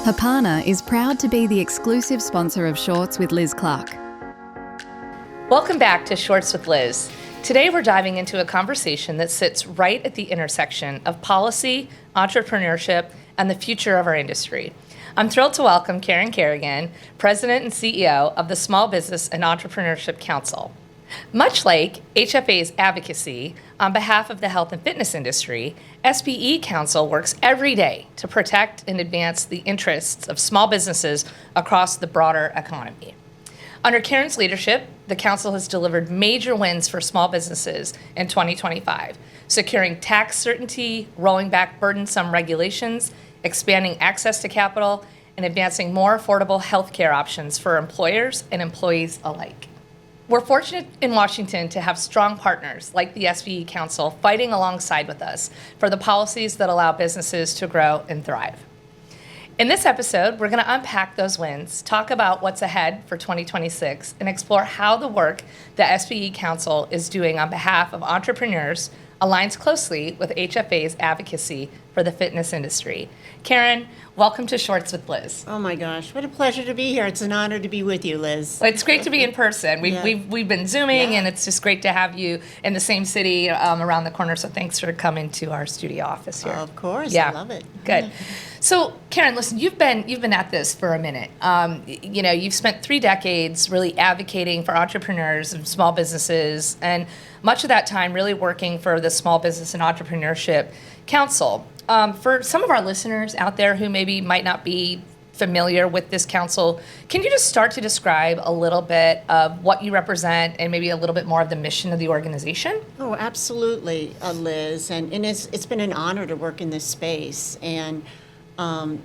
Hapana is proud to be the exclusive sponsor of Shorts with Liz Clark. Welcome back to Shorts with Liz. Today we're diving into a conversation that sits right at the intersection of policy, entrepreneurship, and the future of our industry. I'm thrilled to welcome Karen Kerrigan, President and CEO of the Small Business and Entrepreneurship Council. Much like HFA's advocacy on behalf of the health and fitness industry, SBE Council works every day to protect and advance the interests of small businesses across the broader economy. Under Karen's leadership, the Council has delivered major wins for small businesses in 2025, securing tax certainty, rolling back burdensome regulations, expanding access to capital, and advancing more affordable health care options for employers and employees alike. We're fortunate in Washington to have strong partners like the SBE Council fighting alongside with us for the policies that allow businesses to grow and thrive. In this episode, we're going to unpack those wins, talk about what's ahead for 2026, and explore how the work the SBE Council is doing on behalf of entrepreneurs aligns closely with HFA's advocacy for the fitness industry. Karen, welcome to Shorts with Liz. Oh my gosh, what a pleasure to be here. It's an honor to be with you, Liz. Well, it's great to be in person. We've been Zooming, Yeah. and it's just great to have you in the same city around the corner. So thanks for coming to our studio office here. Of course, Yeah. I love it. Good. So, Karen, listen, you've been at this for a minute. You've spent 3 decades really advocating for entrepreneurs and small businesses, and much of that time really working for the Small Business and Entrepreneurship Council. For some of our listeners out there who maybe might not be familiar with this council, can you just start to describe a little bit of what you represent and maybe a little bit more of the mission of the organization? Oh, absolutely, Liz. And it's been an honor to work in this space, and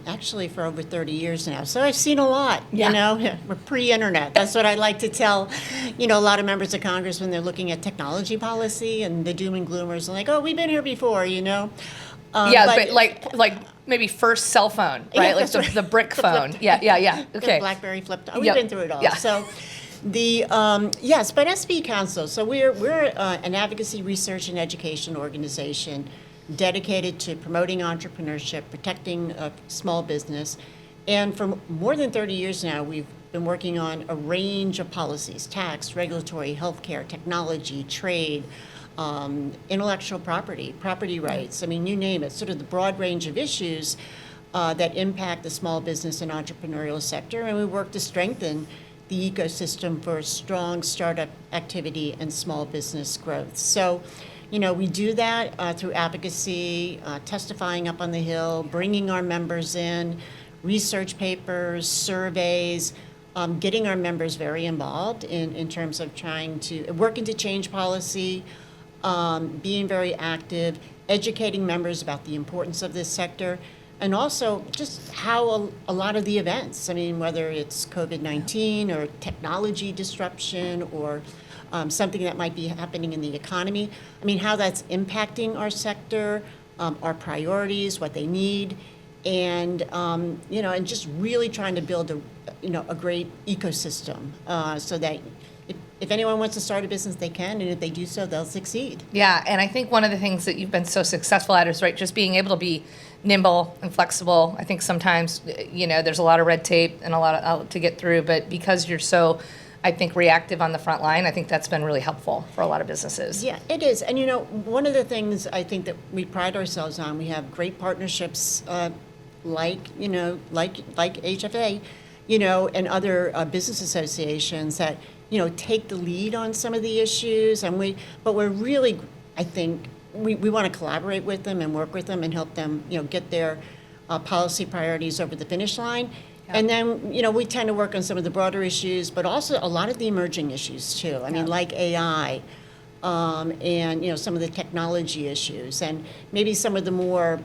actually for over 30 years now. So I've seen a lot, We're pre-internet. That's what I like to tell, a lot of members of Congress when they're looking at technology policy, and the doom and gloomers are like, oh, we've been here before, but like maybe first cell phone, right? Yeah, Like that's the brick phone. Yeah. Okay. BlackBerry flipped. We've Yep. been through it all. Yeah. So the yes, but SBE Council. So we're an advocacy, research, and education organization dedicated to promoting entrepreneurship, protecting small business, and for more than 30 years now, we've been working on a range of policies: tax, regulatory, healthcare, technology, trade. Intellectual property rights, you name it, sort of the broad range of issues that impact the small business and entrepreneurial sector, and we work to strengthen the ecosystem for strong startup activity and small business growth. So, we do that through advocacy, testifying up on the Hill, bringing our members in, research papers, surveys, getting our members very involved in terms of working to change policy, being very active, educating members about the importance of this sector, and also just how a lot of the events, whether it's COVID-19 or technology disruption or something that might be happening in the economy, how that's impacting our sector, our priorities, what they need, and and just really trying to build a great ecosystem so that if anyone wants to start a business, they can, and if they do so, they'll succeed. Yeah, and I think one of the things that you've been so successful at is just being able to be nimble and flexible. I think sometimes there's a lot of red tape and a lot to get through, but because you're so, I think, reactive on the front line, I think that's been really helpful for a lot of businesses. Yeah, it is. And one of the things I think that we pride ourselves on, we have great partnerships like HFA, and other business associations that take the lead on some of the issues, but we're really, I think, we want to collaborate with them and work with them and help them, get their policy priorities over the finish line. Yeah. And then, we tend to work on some of the broader issues, but also a lot of the emerging issues too. Like AI, and some of the technology issues, and maybe some of the more,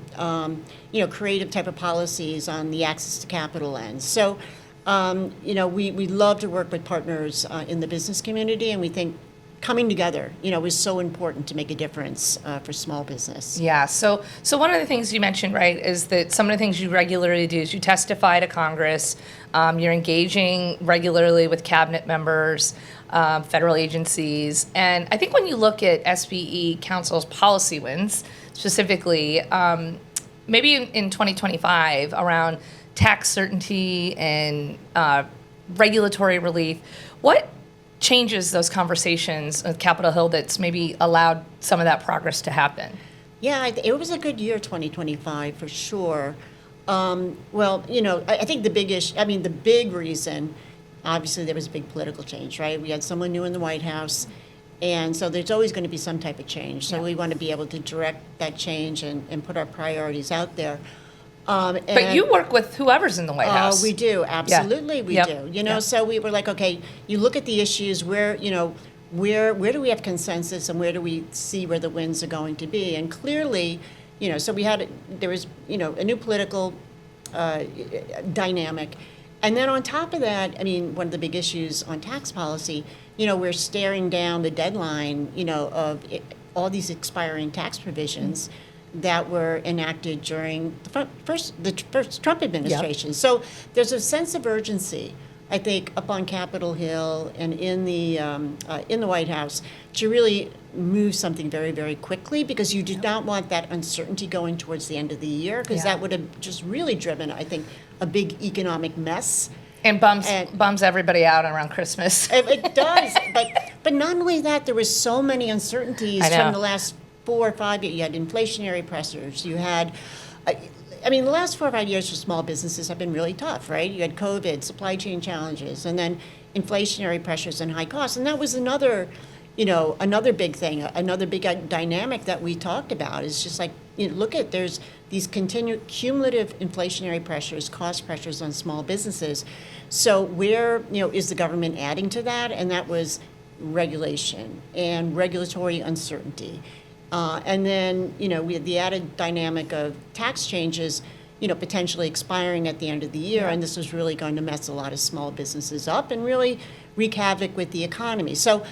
creative type of policies on the access to capital end. So. We love to work with partners in the business community, and we think coming together, is so important to make a difference for small business. Yeah. So one of the things you mentioned, right, is that some of the things you regularly do is you testify to Congress. You're engaging regularly with cabinet members, federal agencies, and I think when you look at SBE Council's policy wins, specifically, maybe in 2025 around tax certainty and regulatory relief. What changes those conversations at Capitol Hill that's maybe allowed some of that progress to happen? Yeah, it was a good year, 2025, for sure. Well, I think the big reason, obviously there was a big political change, right? We had someone new in the White House, and so there's always going to be some type of change. So we want to be able to direct that change and put our priorities out there. But you work with whoever's in the White House. We do, absolutely, we do. Yep. So we were like, okay, you look at the issues where do we have consensus and where do we see where the wins are going to be? And clearly, so there was a new political dynamic. And then on top of that, one of the big issues on tax policy, we're staring down the deadline, of all these expiring tax provisions that were enacted during the first Trump administration. Yep. So there's a sense of urgency, I think, up on Capitol Hill and in the White House to really move something very, very quickly, because you do not want that uncertainty going towards the end of the year, because that would have just really driven, I think, a big economic mess. And bums everybody out around Christmas. It does. But not only that, there was so many uncertainties from the last 4 or 5 years. You had inflationary pressures. You had, the last 4 or 5 years for small businesses have been really tough, right? You had COVID, supply chain challenges, and then inflationary pressures and high costs. And that was another big thing, another big dynamic that we talked about. Is just like, there's these continued cumulative inflationary pressures, cost pressures on small businesses. So where, is the government adding to that? And that was regulation and regulatory uncertainty. And then, we had the added dynamic of tax changes, potentially expiring at the end of the year. And this was really going to mess a lot of small businesses up and really wreak havoc with the economy. So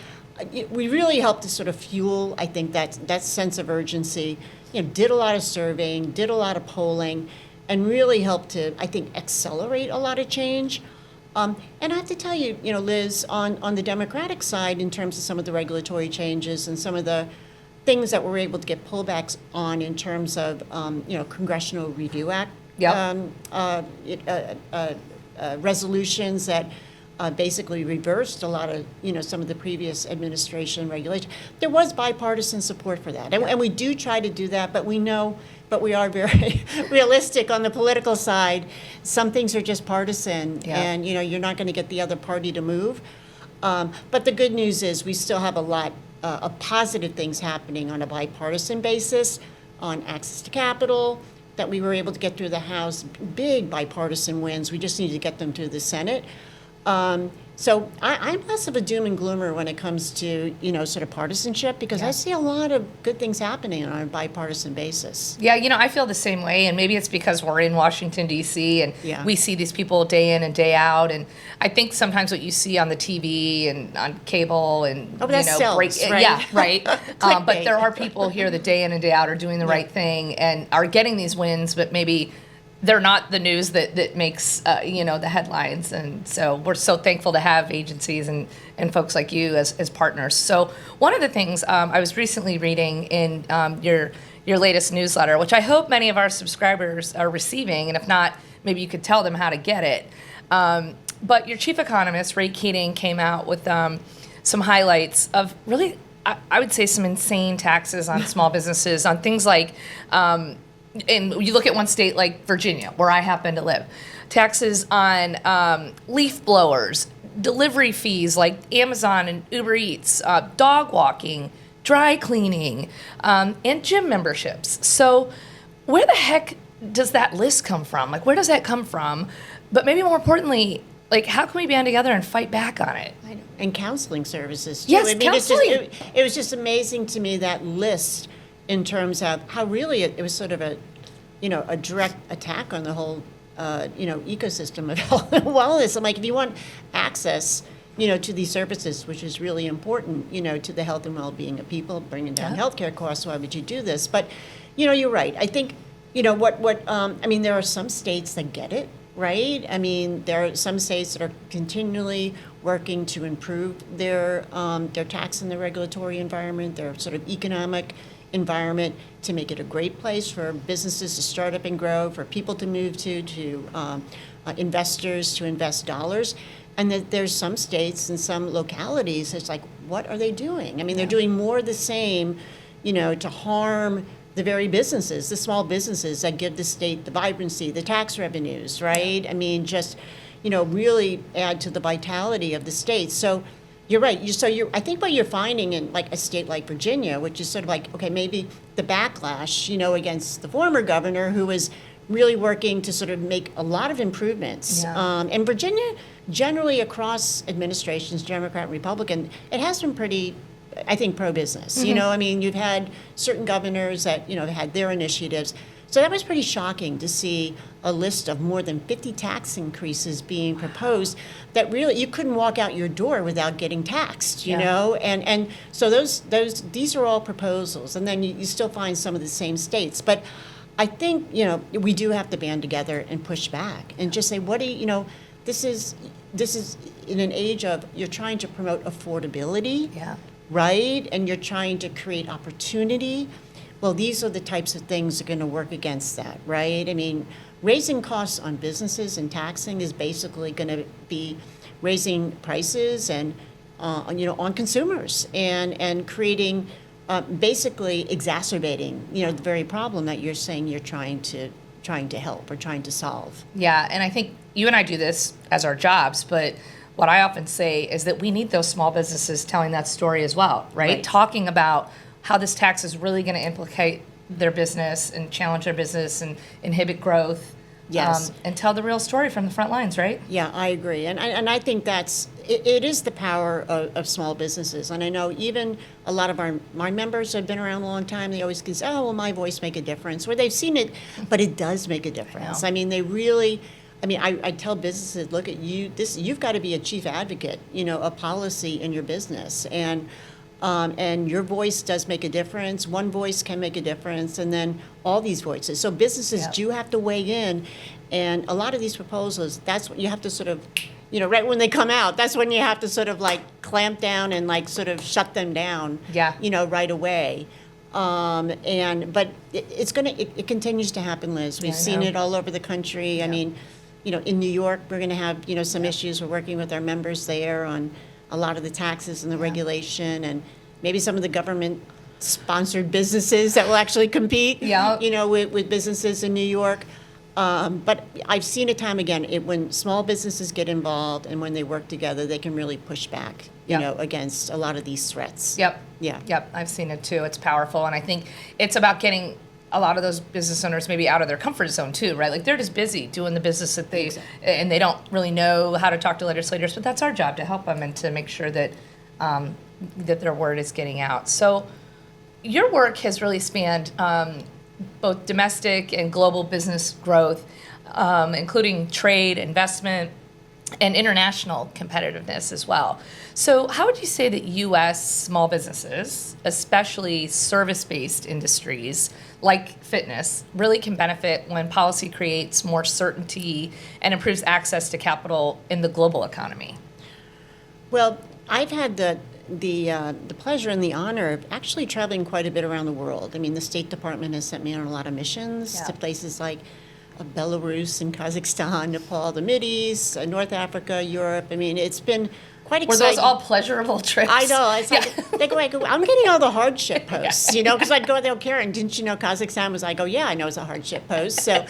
we really helped to sort of fuel, I think, that sense of urgency, did a lot of surveying, did a lot of polling, and really helped to, I think, accelerate a lot of change. And I have to tell you, Liz, on the Democratic side, in terms of some of the regulatory changes and some of the things that we're able to get pullbacks on in terms of, Congressional Review Act resolutions that basically reversed a lot of, some of the previous administration regulation. There was bipartisan support for that. And we do try to do that, but we are very realistic on the political side. Some things are just partisan, and, you're not going to get the other party to move. But the good news is we still have a lot of positive things happening on a bipartisan basis, on access to capital, that we were able to get through the House, big bipartisan wins. We just need to get them through the Senate. So I'm less of a doom and gloomer when it comes to, sort of partisanship, because I see a lot of good things happening on a bipartisan basis. Yeah, I feel the same way, and maybe it's because we're in Washington, D.C., and we see these people day in and day out, and I think sometimes what you see on the TV and on cable and, sells, right? Yeah, right. But there are people here that day in and day out are doing the right thing and are getting these wins, but maybe they're not the news that makes, the headlines. And so we're so thankful to have agencies and folks like you as partners. So one of the things I was recently reading in your latest newsletter, which I hope many of our subscribers are receiving, and if not, maybe you could tell them how to get it. But your chief economist, Ray Keating, came out with some highlights of really, I would say, some insane taxes on small businesses, on things like, and you look at one state like Virginia, where I happen to live, taxes on leaf blowers, delivery fees like Amazon and Uber Eats, dog walking, dry cleaning, and gym memberships. So where the heck does that list come from? Like, where does that come from? But maybe more importantly, like, how can we band together and fight back on it? I know. And counseling services, too. Yes, counseling. It was just amazing to me, that list, in terms of how really it was sort of a direct attack on the whole, ecosystem of health and wellness. I'm like, if you want access, to these services, which is really important, to the health and well-being of people, bringing down healthcare costs, why would you do this? But, you're right. I think, there are some states that get it, right? There are some states that are continually working to improve their tax and their regulatory environment, their sort of economic environment to make it a great place for businesses to start up and grow, for people to move to investors to invest dollars. And that there's some states and some localities, it's like, what are they doing? I mean, they're doing more of the same, to harm the very businesses, the small businesses that give the state the vibrancy, the tax revenues, right? Yeah. I mean, just, really add to the vitality of the state. So you're right. I think what you're finding in like a state like Virginia, which is sort of like, okay, maybe the backlash, against the former governor who was really working to sort of make a lot of improvements. Yeah. And Virginia, generally across administrations, Democrat and Republican, it has been pretty, I think, pro-business. Mm-hmm. I mean, you've had certain governors that, had their initiatives. So that was pretty shocking to see a list of more than 50 tax increases being proposed that really you couldn't walk out your door without getting taxed, you know? And so these are all proposals. And then you still find some of the same states. But I think, we do have to band together and push back and just say, what do you, this is in an age of you're trying to promote affordability, right? And you're trying to create opportunity. Well, these are the types of things that are going to work against that, right? I mean, raising costs on businesses and taxing is basically going to be raising prices and, on consumers and creating, basically exacerbating, the very problem that you're saying you're trying to help or trying to solve. Yeah, and I think you and I do this as our jobs, but what I often say is that we need those small businesses telling that story as well, right? Talking about how this tax is really going to implicate their business and challenge their business and inhibit growth. Yes. And tell the real story from the front lines, right? Yeah, I agree. And I think it is the power of small businesses. And I know even a lot of our members have been around a long time. They always can say, oh, well, my voice make a difference. Where they've seen it, but it does make a difference. I mean, I tell businesses, look at you, you've got to be a chief advocate, a policy in your business. And your voice does make a difference. One voice can make a difference, and then all these voices. So businesses do have to weigh in, and a lot of these proposals, that's what you have to sort of, right when they come out, that's when you have to sort of like clamp down and like sort of shut them down, right away. But it continues to happen, Liz. We've seen it all over the country. I mean, in New York, we're going to have, some issues. We're working with our members there on a lot of the taxes and the regulation, and maybe some of the government-sponsored businesses that will actually compete, with businesses in New York. But I've seen it time again. When small businesses get involved and when they work together, they can really push back, against a lot of these threats. Yep. Yeah. Yep. I've seen it too. It's powerful, and I think it's about getting a lot of those business owners maybe out of their comfort zone too, right? Like they're just busy doing the business that and they don't really know how to talk to legislators, but that's our job to help them and to make sure that that their word is getting out. So your work has really spanned both domestic and global business growth, including trade, investment, and international competitiveness as well. So how would you say that U.S. small businesses, especially service-based industries like fitness, really can benefit when policy creates more certainty and improves access to capital in the global economy? Well, I've had the pleasure and the honor of actually traveling quite a bit around the world. I mean, the State Department has sent me on a lot of missions to places like Belarus and Kazakhstan, Nepal, the Mideast, North Africa, Europe. I mean, it's been quite exciting. Were those all pleasurable trips? I know. It's like, I'm getting all the hardship posts, because I'd go there, Karen, didn't you know Kazakhstan was? I go, yeah, I know it's a hardship post. So,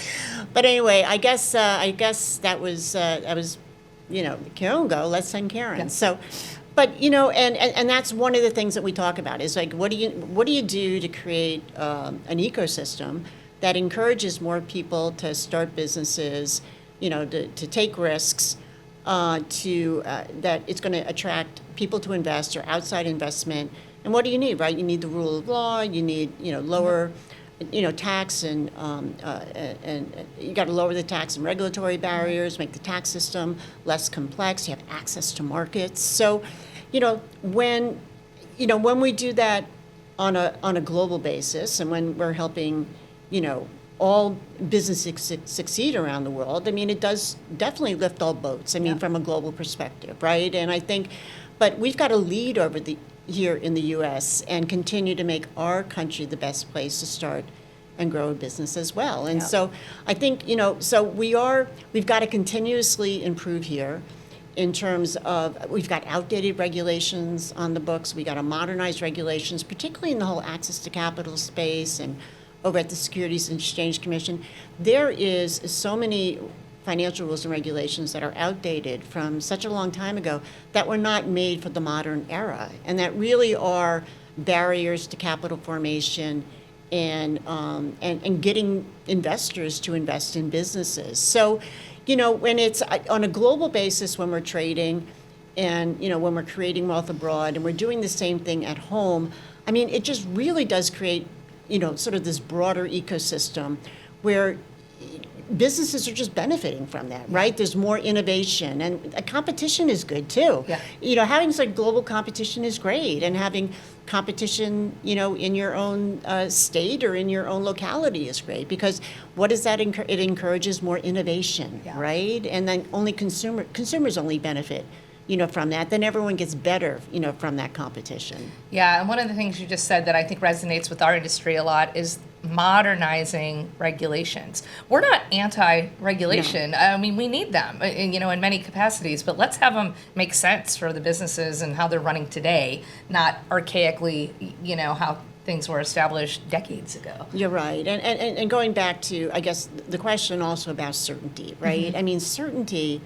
but anyway, I guess that was Karen will go. Let's send Karen. Yeah. So. But and that's one of the things that we talk about is like what do you do to create an ecosystem that encourages more people to start businesses, to take risks, that it's going to attract people to invest or outside investment. And what do you need, right? You need the rule of law. You need lower, tax and you got to lower the tax and regulatory barriers, make the tax system less complex. You have access to markets. So, when we do that on a global basis, and when we're helping, all businesses succeed around the world, I mean, it does definitely lift all boats. I mean, from a global perspective, right? And I think, but we've got to lead over here in the U.S. and continue to make our country the best place to start and grow a business as well. And so I think, so we've got to continuously improve here in terms of, we've got outdated regulations on the books, we got to modernize regulations, particularly in the whole access to capital space and over at the Securities and Exchange Commission. There is so many financial rules and regulations that are outdated from such a long time ago that were not made for the modern era, and that really are barriers to capital formation and getting investors to invest in businesses. So, when it's on a global basis, when we're trading and, when we're creating wealth abroad and we're doing the same thing at home, I mean, it just really does create, sort of this broader ecosystem where businesses are just benefiting from that, right? There's more innovation, and competition is good too. Yeah. Having like global competition is great, and having competition, in your own state or in your own locality is great, because what does that it encourages more innovation, right? And then only consumers only benefit, from that. Then everyone gets better, from that competition. Yeah, and one of the things you just said that I think resonates with our industry a lot is modernizing regulations. We're not anti-regulation. No. I mean, we need them, in many capacities, but let's have them make sense for the businesses and how they're running today, not archaically, how things were established decades ago. You're right. And going back to, I guess, the question also about certainty, right? Mm-hmm. I mean, certainty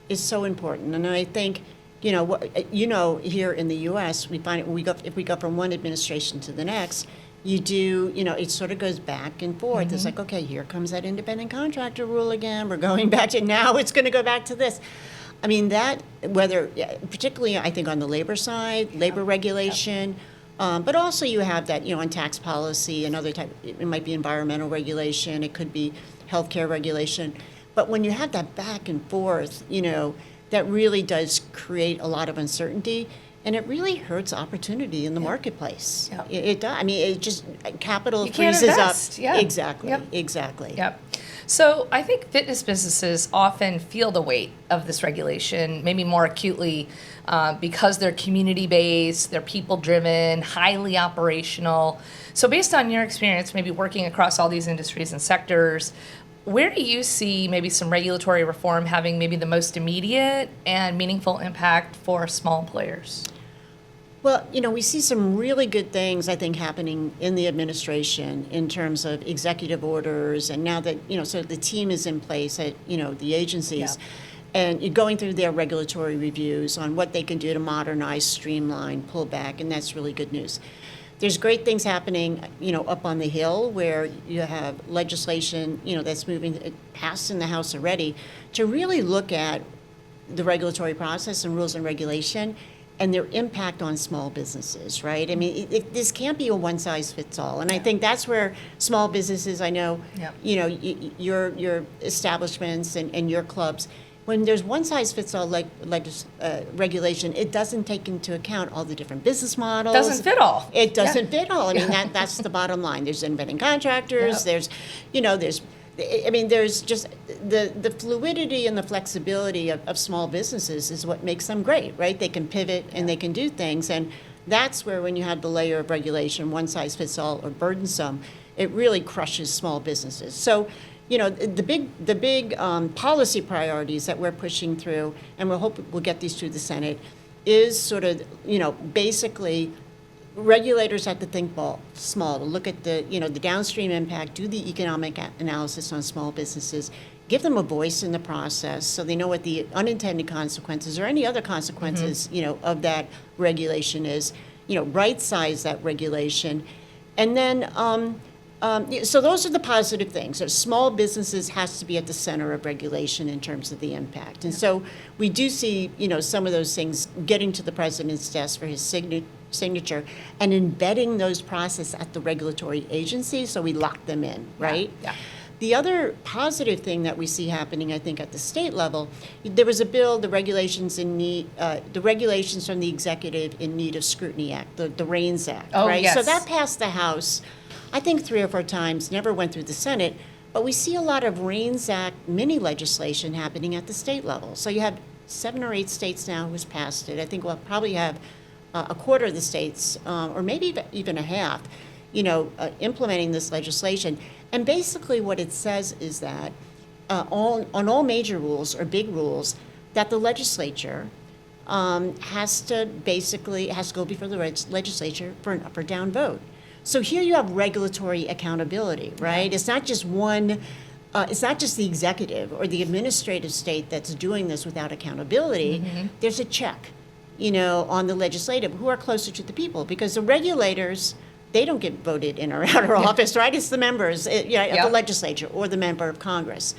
is so important. And I think, here in the U.S., we find if we go from one administration to the next, you do, it sort of goes back and forth. Mm-hmm. It's like, okay, here comes that independent contractor rule again. We're going back to, now it's going to go back to this. I mean, that, particularly, I think, on the labor side, labor regulation, but also you have that, on tax policy and other type, it might be environmental regulation, it could be healthcare regulation. But when you have that back and forth, that really does create a lot of uncertainty. And it really hurts opportunity in the marketplace. Yep. It does. I mean, it just, capital freezes up. Yeah. Exactly. Yep. Exactly. Yep. So I think fitness businesses often feel the weight of this regulation, maybe more acutely, because they're community-based, they're people-driven, highly operational. So based on your experience, maybe working across all these industries and sectors, where do you see maybe some regulatory reform having maybe the most immediate and meaningful impact for small players? Well, we see some really good things, I think, happening in the administration in terms of executive orders, and now that, so the team is in place at, the agencies, and you're going through their regulatory reviews on what they can do to modernize, streamline, pull back, and that's really good news. There's great things happening, up on the Hill, where you have legislation, that's moving passed in the House already, to really look at the regulatory process and rules and regulation and their impact on small businesses, right? I mean, this can't be a one-size-fits-all, and I think that's where small businesses, I know, your establishments and your clubs, when there's one-size-fits-all regulation, it doesn't take into account all the different business models. Doesn't fit all. It doesn't fit all. I mean, that's the bottom line. There's independent contractors. There's just the fluidity and the flexibility of small businesses is what makes them great, right? They can pivot and they can do things, and that's where, when you have the layer of regulation, one-size-fits-all or burdensome, it really crushes small businesses. So, the big policy priorities that we're pushing through, and we'll get these through the Senate, is sort of, basically regulators have to think small, to look at the downstream impact, do the economic analysis on small businesses, give them a voice in the process so they know what the unintended consequences or any other consequences, of that regulation is, right size that regulation. And then, so those are the positive things. So small businesses has to be at the center of regulation in terms of the impact. And so we do see, some of those things getting to the president's desk for his signature and embedding those processes at the regulatory agency, so we lock them in, right? Yeah. The other positive thing that we see happening, I think, at the state level, there was a bill, the regulations from the executive in need of scrutiny act, the REINS Act, right? Yes. So that passed the House, I think 3 or 4 times, never went through the Senate, but we see a lot of REINS Act mini legislation happening at the state level. So you have 7 or 8 states now who's passed it. I think we'll probably have a quarter of the states, or maybe even a half, implementing this legislation. And basically what it says is that on all major rules or big rules, that the legislature has to go before the legislature for an up or down vote. So here you have regulatory accountability, right? It's not just it's not just the executive or the administrative state that's doing this without accountability. There's a check, on the legislative who are closer to the people, because the regulators, they don't get voted in or out of office, right? It's the members of the legislature or the member of Congress.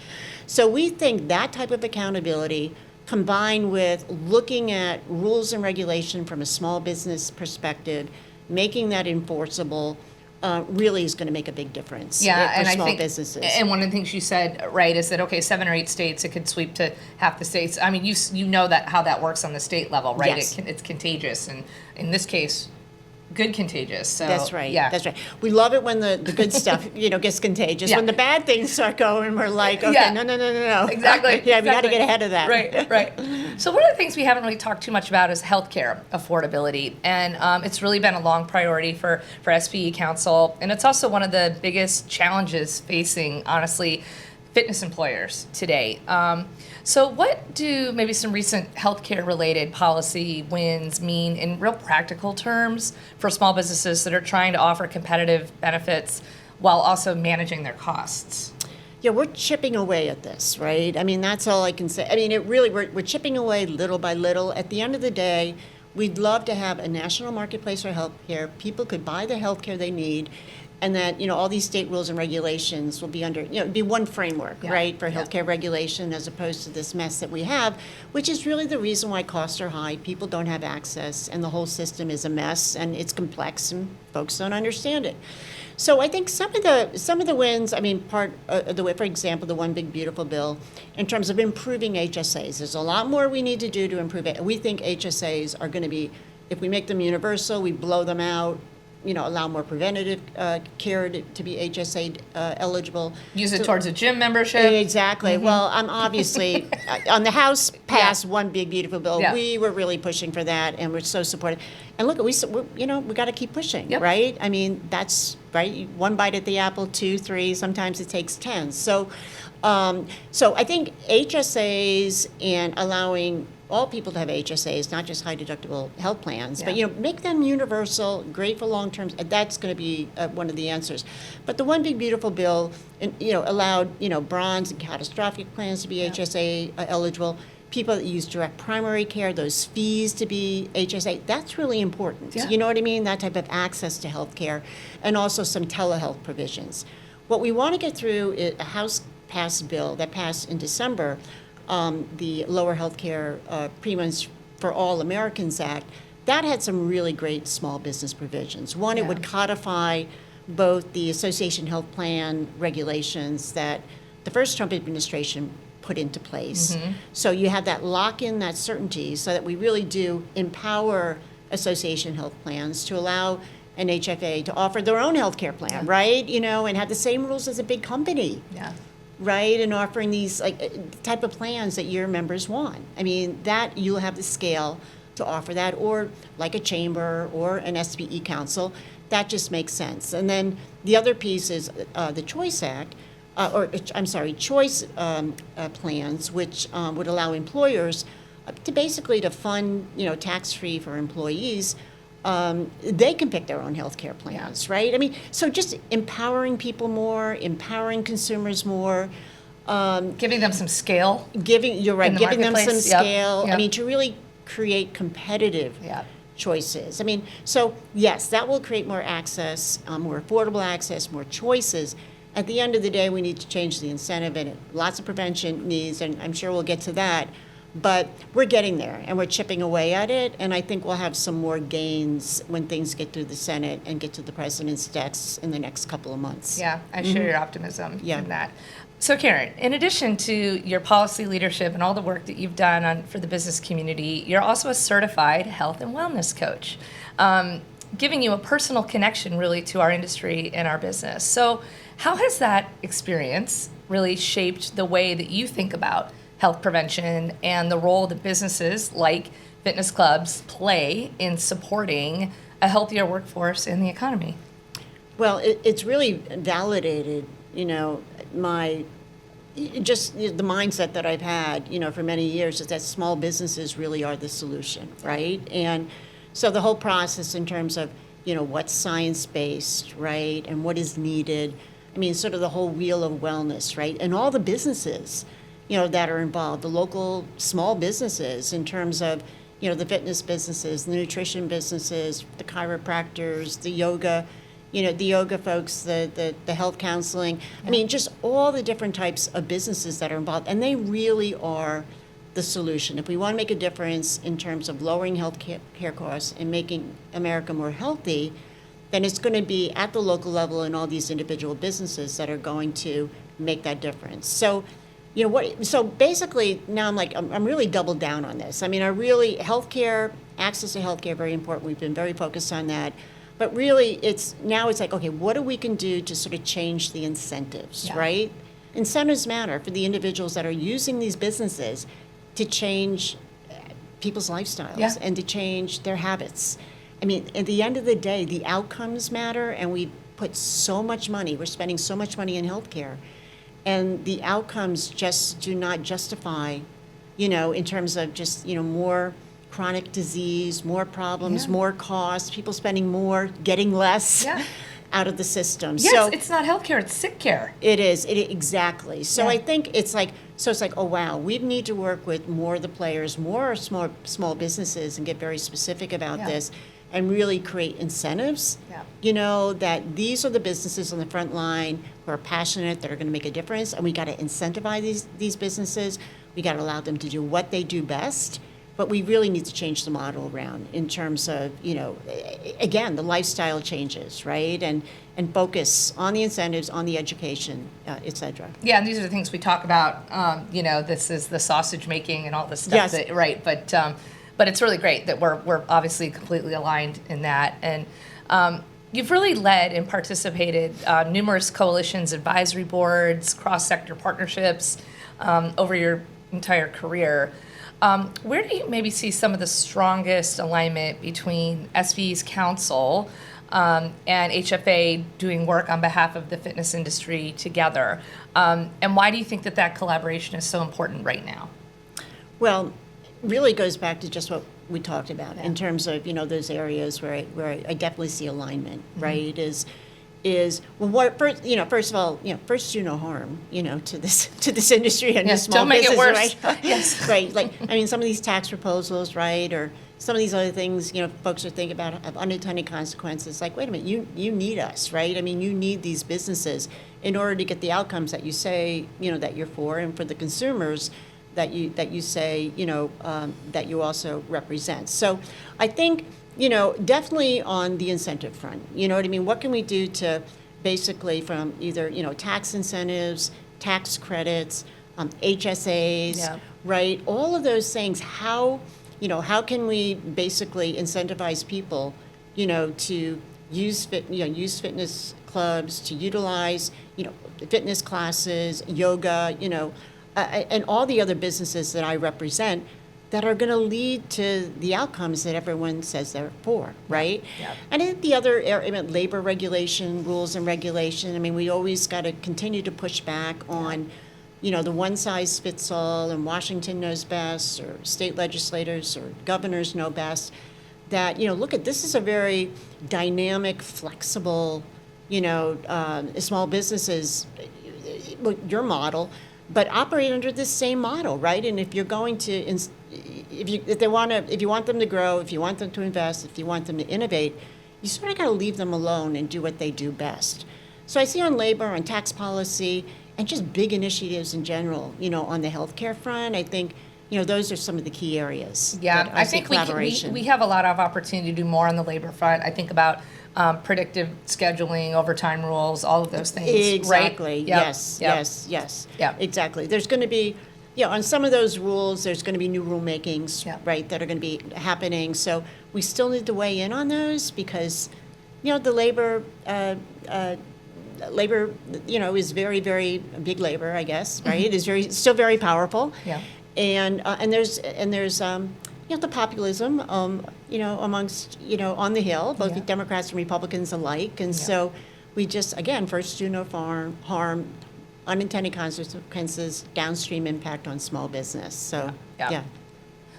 So we think that type of accountability, combined with looking at rules and regulation from a small business perspective, making that enforceable, really is going to make a big difference for small businesses. And one of the things you said, right, is that, okay, 7 or 8 states, it could sweep to half the states. I mean, you know that how that works on the state level, right? Yes. It's contagious, and in this case, good contagious. So That's right. Yeah. That's right. We love it when the good stuff, gets contagious. When the bad things start going, we're like, okay, no. Exactly. We got to get ahead of that. Right. So one of the things we haven't really talked too much about is healthcare affordability, and it's really been a long priority for SBE Council, and it's also one of the biggest challenges facing, honestly, fitness employers today. So what do maybe some recent healthcare-related policy wins mean in real practical terms for small businesses that are trying to offer competitive benefits while also managing their costs? Yeah, we're chipping away at this, right? I mean, that's all I can say. I mean, we're chipping away little by little. At the end of the day, we'd love to have a national marketplace for healthcare. People could buy the healthcare they need, and that, all these state rules and regulations will be under, be one framework, right, for healthcare regulation, as opposed to this mess that we have, which is really the reason why costs are high. People don't have access, and the whole system is a mess, and it's complex, and folks don't understand it. So I think some of the wins, I mean, part of the way, for example, the One Big Beautiful Bill, in terms of improving HSAs, there's a lot more we need to do to improve it. We think HSAs are going to be, if we make them universal, we blow them out, allow more preventative care to be HSA eligible. Use it towards a gym membership. Exactly. Well, I'm obviously, on the House passed One Big Beautiful Bill. We were really pushing for that, and we're so supportive. And look, we got to keep pushing, right? I mean, that's, right, one bite at the apple, 2, 3, sometimes it takes 10. So I think HSAs and allowing all people to have HSAs, not just high deductible health plans, but make them universal, great for long term. That's going to be one of the answers. But the One Big Beautiful Bill, allowed bronze and catastrophic plans to be HSA eligible. People that use direct primary care, those fees to be HSA. That's really important. You know what I mean? That type of access to health care, and also some telehealth provisions. What we want to get through is a House passed bill that passed in December. The Lower Healthcare Premiums for All Americans Act, that had some really great small business provisions. One, it would codify both the association health plan regulations that the first Trump administration put into place. So you have that lock-in, that certainty, so that we really do empower association health plans to allow an HFA to offer their own health care plan, right? And have the same rules as a big company. Right, and offering these type of plans that your members want. I mean, that you'll have the scale to offer that, or like a chamber or an SBE Council. That just makes sense. And then the other piece is the Choice Act, Choice plans, which would allow employers to fund, tax-free for employees. They can pick their own health care plans, right? I mean, so just empowering people more, empowering consumers more. Giving them some scale. Giving them some scale. Yep. I mean, to really create competitive choices. I mean, so yes, that will create more access, more affordable access, more choices. At the end of the day, we need to change the incentive, and lots of prevention needs, and I'm sure we'll get to that. But we're getting there, and we're chipping away at it, and I think we'll have some more gains when things get through the Senate and get to the president's desk in the next couple of months. Yeah, I share your optimism in that. So Karen, in addition to your policy leadership and all the work that you've done for the business community, you're also a certified health and wellness coach, giving you a personal connection really to our industry and our business. So how has that experience really shaped the way that you think about health prevention and the role that businesses like fitness clubs play in supporting a healthier workforce in the economy? Well, it's really validated, just the mindset that I've had, for many years is that small businesses really are the solution, right? And so the whole process in terms of, what's science-based, right, and what is needed, sort of the whole wheel of wellness, right? And all the businesses, that are involved, the local small businesses in terms of, the fitness businesses, the nutrition businesses, the chiropractors, the yoga folks, the health counseling. Just all the different types of businesses that are involved. And they really are the solution. If we want to make a difference in terms of lowering health care costs and making America more healthy, then it's going to be at the local level and all these individual businesses that are going to make that difference. So, so basically now I'm really doubled down on this. Healthcare, access to healthcare, very important. We've been very focused on that. But really, it's like, okay, what do we can do to sort of change the incentives, right? Incentives matter for the individuals that are using these businesses to change people's lifestyles and to change their habits. At the end of the day, the outcomes matter, and we put so much money, we're spending so much money in healthcare, and the outcomes just do not justify, in terms of just, more chronic disease, more problems, more costs, people spending more, getting less out of the system. Yes, so it's not healthcare, it's sick care. It is, exactly. So I think it's like, oh wow, we need to work with more of the players, more small businesses, and get very specific about this, and really create incentives, that these are the businesses on the front line who are passionate, that are going to make a difference, and we got to incentivize these businesses. We got to allow them to do what they do best. But we really need to change the model around in terms of, again, the lifestyle changes, right? And focus on the incentives, on the education, et cetera. Yeah, and these are the things we talk about. This is the sausage making and all this stuff, right? But it's really great that we're obviously completely aligned in that. And you've really led and participated numerous coalitions, advisory boards, cross-sector partnerships over your entire career. Where do you maybe see some of the strongest alignment between SBE's Council and HFA doing work on behalf of the fitness industry together? And why do you think that collaboration is so important right now? Well, really goes back to just what we talked about in terms of, those areas where I definitely see alignment, right? First of all, first do no harm, to this industry and this small don't make business, it worse. right? Yes. Right. Like, some of these tax proposals, right, or some of these other things, folks are thinking about have unintended consequences. Like, wait a minute, you need us, right? You need these businesses in order to get the outcomes that you say, that you're for, and for the consumers that you say, that you also represent. So I think, definitely on the incentive front, what can we do to basically from either, tax incentives, tax credits, HSAs, right? All of those things, how can we basically incentivize people, to use fitness clubs, to utilize, fitness classes, yoga, and all the other businesses that I represent that are going to lead to the outcomes that everyone says they're for, right? Yeah. And I think the other area, labor regulation, rules and regulation, we always got to continue to push back on, the one size fits all, and Washington knows best, or state legislators or governors know best, that, look at this is a very dynamic, flexible, small businesses, your model, but operate under this same model, right? And if you're going to, if you want them to grow, if you want them to invest, if you want them to innovate, you sort of got to leave them alone and do what they do best. So I see on labor, on tax policy, and just big initiatives in general, on the healthcare front, I think, those are some of the key areas. Yeah, I think we have a lot of opportunity to do more on the labor front. I think about predictive scheduling, overtime rules, all of those things. Exactly. Right? Yep. Yes. Yep. Exactly. There's going to be, on some of those rules, there's going to be new rulemakings, right, that are going to be happening. So we still need to weigh in on those because, the labor labor, is very, very big labor, I guess, right? It is still very powerful. Yeah. And there's the populism, amongst, on the Hill, both Yeah. Democrats and Republicans alike. And so we just, again, first do no harm, unintended consequences, downstream impact on small business. So, yeah.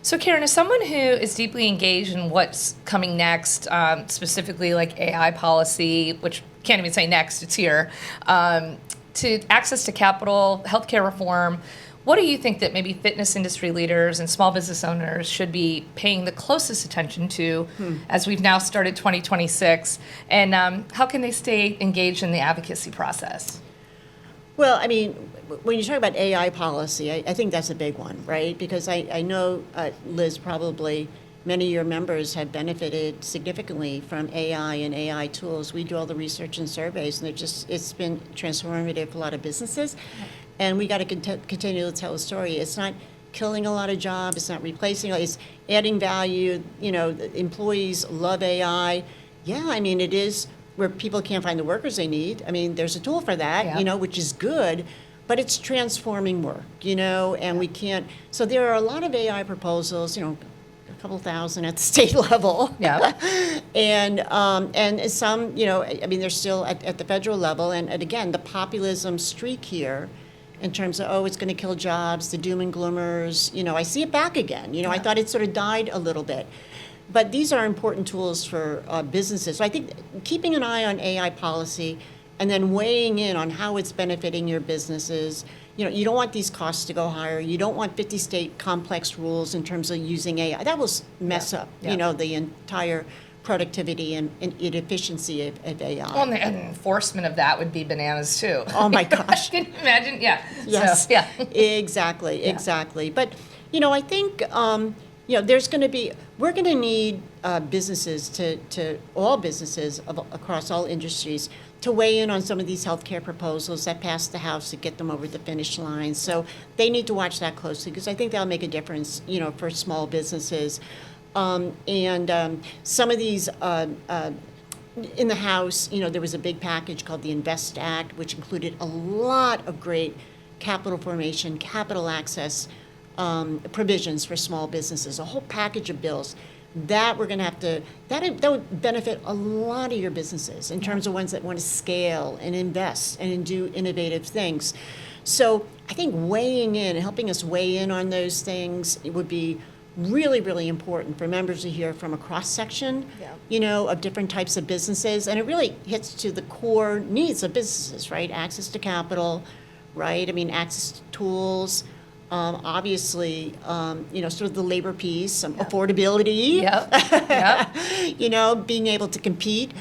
So Karen, as someone who is deeply engaged in what's coming next, specifically like AI policy, which can't even say next, it's here, to access to capital, healthcare reform, what do you think that maybe fitness industry leaders and small business owners should be paying the closest attention to as we've now started 2026? And how can they stay engaged in the advocacy process? Well, I mean, when you talk about AI policy, I think that's a big one, right? Because I know, Liz, probably many of your members have benefited significantly from AI and AI tools. We do all the research and surveys, and it's been transformative for a lot of businesses. And we got to continue to tell a story. It's not killing a lot of jobs. It's not replacing. It's adding value. Employees love AI. Yeah, I mean, it is where people can't find the workers they need. I mean, there's a tool for that, which is good. But it's transforming work, and we can't. So there are a lot of AI proposals, a couple thousand at the state level. Yeah. and some, I mean, they're still at the federal level. And again, the populism streak here in terms of, it's going to kill jobs, the doom and gloomers, I see it back again. I thought it sort of died a little bit. But these are important tools for businesses. So I think keeping an eye on AI policy and then weighing in on how it's benefiting your businesses. You don't want these costs to go higher. You don't want 50 state complex rules in terms of using AI. That will mess up, the entire productivity and efficiency of AI. Well, and the enforcement of that would be bananas too. Oh my gosh. Can you imagine? Yeah. Yes. So, yeah. Exactly. But, I think, there's going to be, we're going to need businesses to all businesses across all industries to weigh in on some of these healthcare proposals that passed the House to get them over the finish line. So they need to watch that closely because I think that'll make a difference, for small businesses. Some of these in the House, there was a big package called the Invest Act, which included a lot of great capital formation, capital access provisions for small businesses, a whole package of bills that we're going to have to, that would benefit a lot of your businesses in terms of ones that want to scale and invest and do innovative things. So I think weighing in, helping us weigh in on those things, it would be really, really important for members to hear from a cross-section, of different types of businesses. And it really hits to the core needs of businesses, right? Access to capital, right? I mean, access to tools, obviously, sort of the labor piece, affordability, being able to compete.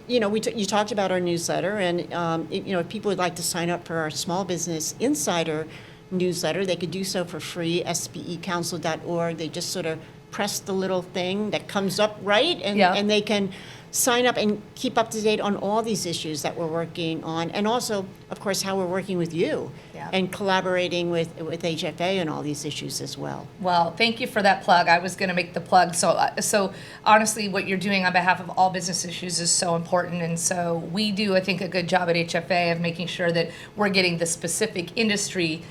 You talked about our newsletter, and, if people would like to sign up for our Small Business Insider newsletter, they could do so for free, SBEcouncil.org. They just sort of press the little thing that comes up, right? And they can sign up and keep up to date on all these issues that we're working on, and also, of course, how we're working with you and collaborating with HFA and all these issues as well. Well, thank you for that plug. I was going to make the plug. So honestly, what you're doing on behalf of all business issues is so important, and so we do, I think, a good job at HFA of making sure that we're getting the specific industry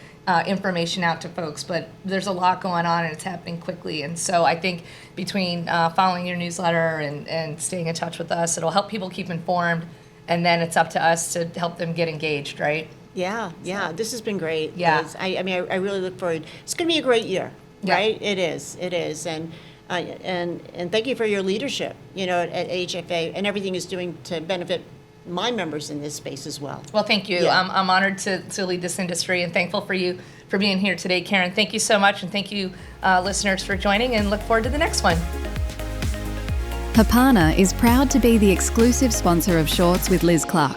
information out to folks, but there's a lot going on and it's happening quickly. And so I think between following your newsletter and staying in touch with us, it'll help people keep informed, and then it's up to us to help them get engaged, right? Yeah. This has been great. Yeah. I really look forward. It's going to be a great year, right? It is. And thank you for your leadership, at HFA, and everything is doing to benefit my members in this space as well. Well, thank you. Yeah. I'm honored to lead this industry and thankful for you for being here today, Karen. Thank you so much, and thank you, listeners, for joining, and look forward to the next one. Hapana is proud to be the exclusive sponsor of Shorts with Liz Clark.